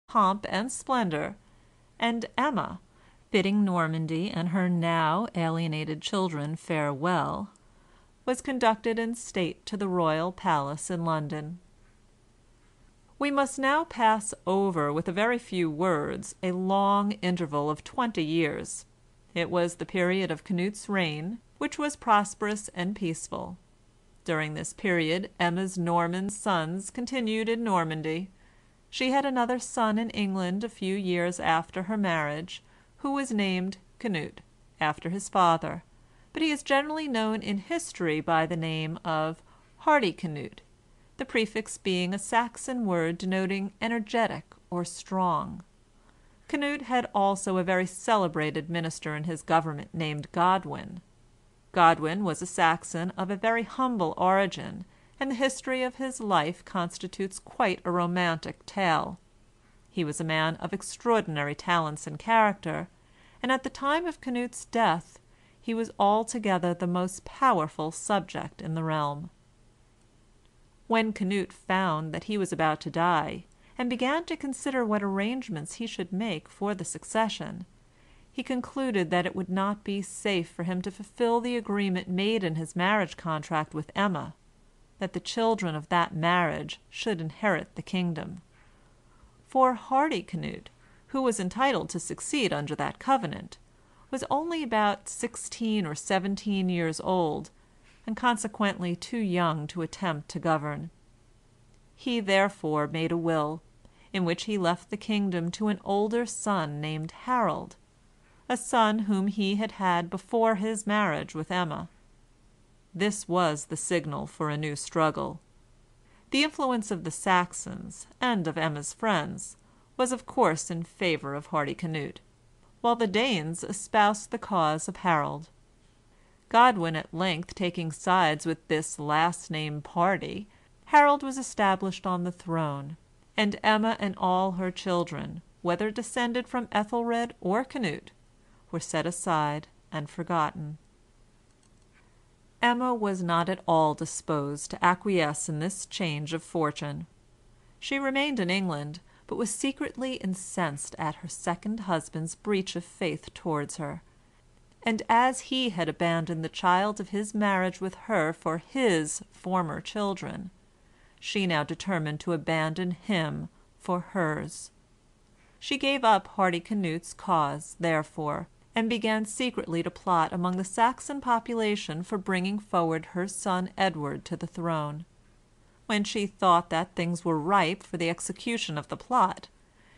pomp and splendor, and Emma, bidding Normandy and her now alienated children farewell, was conducted in state to the royal palace in London. We must now pass over with a very few words a long interval of 20 years. It was the period of Canute's reign, which was prosperous and peaceful. During this period Emma's Norman sons continued in Normandy. She had another son in England a few years after her marriage, who was named Canute, after his father, but he is generally known in history by the name of Hardicanute, the prefix being a Saxon word denoting energetic or strong. Canute had also a very celebrated minister in his government named Godwin. Godwin was a Saxon of a very humble origin, and the history of his life constitutes quite a romantic tale. He was a man of extraordinary talents and character, and at the time of Canute's death he was altogether the most powerful subject in the realm. When Canute found that he was about to die, and began to consider what arrangements he should make for the succession, he concluded that it would not be safe for him to fulfill the agreement made in his marriage contract with Emma, that the children of that marriage should inherit the kingdom. For Hardicanute, who was entitled to succeed under that covenant, was only about 16 or 17 years old, and consequently too young to attempt to govern. He therefore made a will, in which he left the kingdom to an older son named Harold, a son whom he had had before his marriage with Emma. This was the signal for a new struggle. The influence of the Saxons, and of Emma's friends, was of course in favor of Hardicanute, while the Danes espoused the cause of Harold. Godwin at length taking sides with this last-named party, Harold was established on the throne, and Emma and all her children, whether descended from Ethelred or Canute, were set aside and forgotten. Emma was not at all disposed to acquiesce in this change of fortune. She remained in England, but was secretly incensed at her second husband's breach of faith towards her, and as he had abandoned the child of his marriage with her for his former children, she now determined to abandon him for hers. She gave up Hardicanute's cause, therefore, and began secretly to plot among the Saxon population for bringing forward her son Edward to the throne. When she thought that things were ripe for the execution of the plot,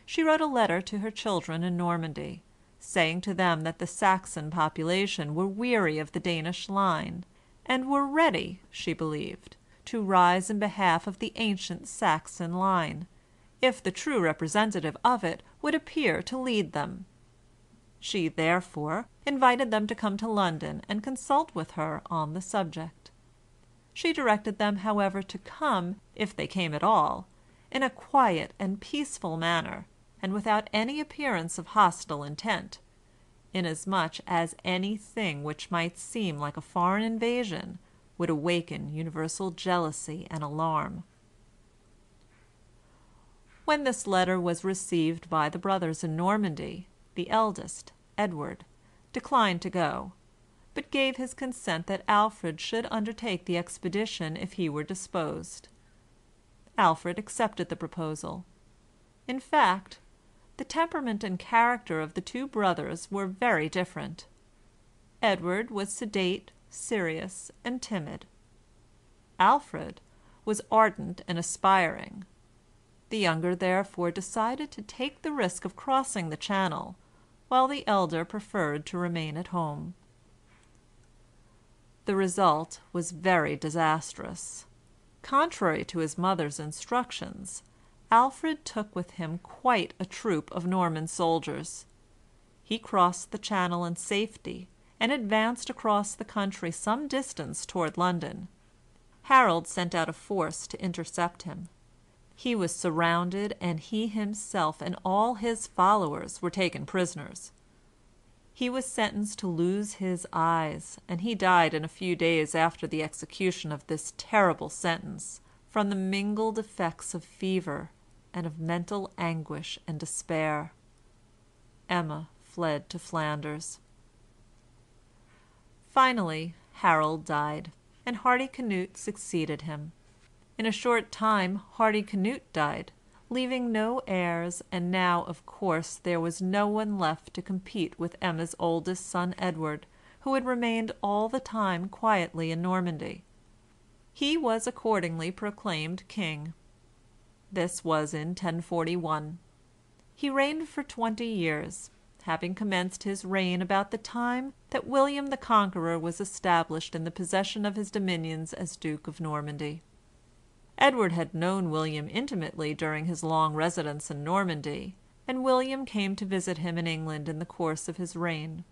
she wrote a letter to her children in Normandy, saying to them that the Saxon population were weary of the Danish line, and were ready, she believed, to rise in behalf of the ancient Saxon line, if the true representative of it would appear to lead them. She, therefore, invited them to come to London and consult with her on the subject. She directed them, however, to come, if they came at all, in a quiet and peaceful manner, and without any appearance of hostile intent, inasmuch as anything which might seem like a foreign invasion would awaken universal jealousy and alarm. When this letter was received by the brothers in Normandy, the eldest, Edward, declined to go, but gave his consent that Alfred should undertake the expedition if he were disposed. Alfred accepted the proposal. In fact, the temperament and character of the two brothers were very different. Edward was sedate, serious, and timid. Alfred was ardent and aspiring. The younger therefore decided to take the risk of crossing the Channel, while the elder preferred to remain at home. The result was very disastrous. Contrary to his mother's instructions, Alfred took with him quite a troop of Norman soldiers. He crossed the Channel in safety, and advanced across the country some distance toward London. Harold sent out a force to intercept him. He was surrounded, and he himself and all his followers were taken prisoners. He was sentenced to lose his eyes, and he died in a few days after the execution of this terrible sentence, from the mingled effects of fever, and of mental anguish and despair. Emma fled to Flanders. Finally, Harold died, and Hardicanute succeeded him. In a short time Hardicanute died, leaving no heirs, and now, of course, there was no one left to compete with Emma's oldest son Edward, who had remained all the time quietly in Normandy. He was accordingly proclaimed king. This was in 1041. He reigned for 20 years, having commenced his reign about the time that William the Conqueror was established in the possession of his dominions as Duke of Normandy. Edward had known William intimately during his long residence in Normandy, and William came to visit him in England in the course of his reign.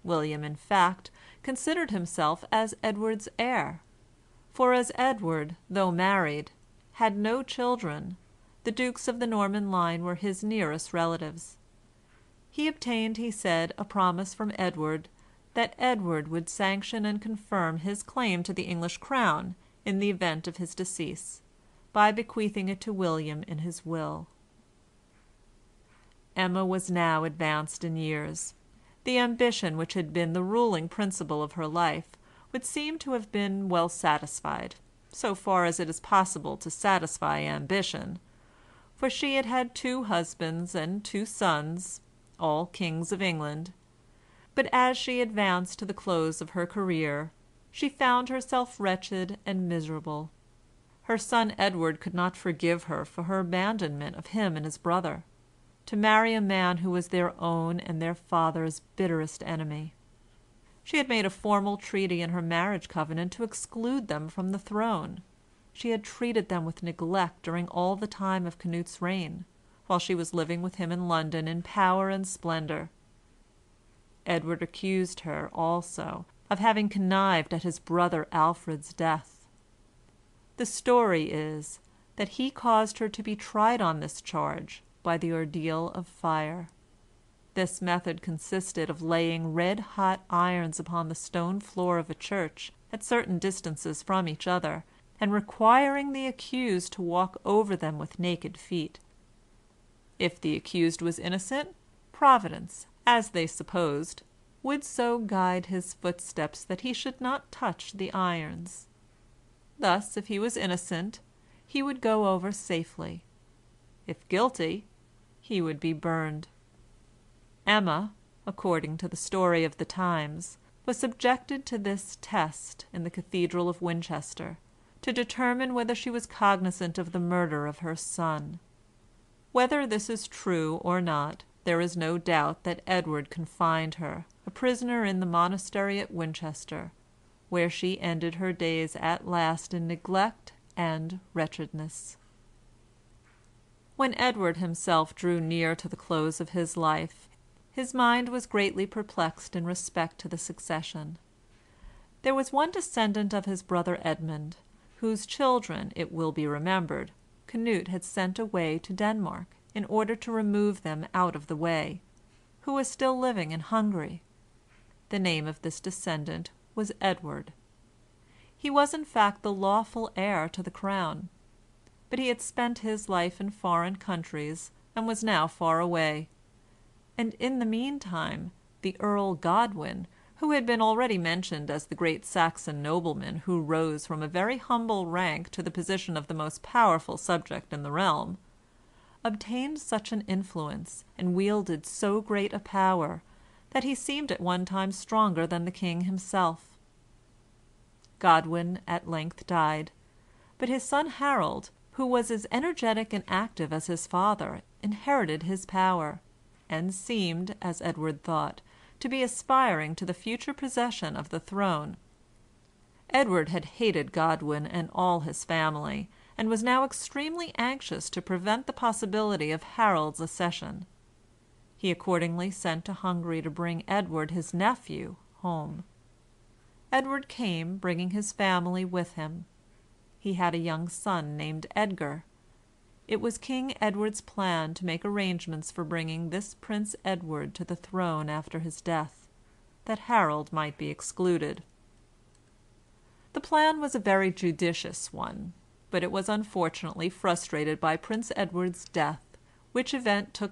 William, in fact, considered himself as Edward's heir, for as Edward, though married, had no children, the dukes of the Norman line were his nearest relatives. He obtained, he said, a promise from Edward that Edward would sanction and confirm his claim to the English crown in the event of his decease, by bequeathing it to William in his will. Emma was now advanced in years. The ambition which had been the ruling principle of her life would seem to have been well satisfied, so far as it is possible to satisfy ambition, for she had had 2 husbands and 2 sons, all kings of England. But as she advanced to the close of her career, she found herself wretched and miserable. Her son Edward could not forgive her for her abandonment of him and his brother, to marry a man who was their own and their father's bitterest enemy. She had made a formal treaty in her marriage covenant to exclude them from the throne. She had treated them with neglect during all the time of Canute's reign, while she was living with him in London in power and splendor. Edward accused her, also, of having connived at his brother Alfred's death. The story is that he caused her to be tried on this charge by the ordeal of fire. This method consisted of laying red-hot irons upon the stone floor of a church at certain distances from each other, and requiring the accused to walk over them with naked feet. If the accused was innocent, Providence, as they supposed, would so guide his footsteps that he should not touch the irons. Thus, if he was innocent, he would go over safely. If guilty, he would be burned. Emma, according to the story of the times, was subjected to this test in the Cathedral of Winchester, to determine whether she was cognizant of the murder of her son. Whether this is true or not, there is no doubt that Edward confined her, a prisoner in the monastery at Winchester, where she ended her days at last in neglect and wretchedness. When Edward himself drew near to the close of his life, his mind was greatly perplexed in respect to the succession. There was one descendant of his brother Edmund, whose children, it will be remembered, Canute had sent away to Denmark in order to remove them out of the way, who was still living in Hungary. The name of this descendant was Edward. He was in fact the lawful heir to the crown, but he had spent his life in foreign countries and was now far away, and in the meantime the Earl Godwin, who had been already mentioned as the great Saxon nobleman who rose from a very humble rank to the position of the most powerful subject in the realm, obtained such an influence and wielded so great a power that he seemed at one time stronger than the king himself. Godwin at length died, but his son Harold, who was as energetic and active as his father, inherited his power, and seemed, as Edward thought, to be aspiring to the future possession of the throne. Edward had hated Godwin and all his family, and was now extremely anxious to prevent the possibility of Harold's accession. He accordingly sent to Hungary to bring Edward, his nephew, home. Edward came, bringing his family with him. He had a young son named Edgar. It was King Edward's plan to make arrangements for bringing this Prince Edward to the throne after his death, that Harold might be excluded. The plan was a very judicious one, but it was unfortunately frustrated by Prince Edward's death, which event took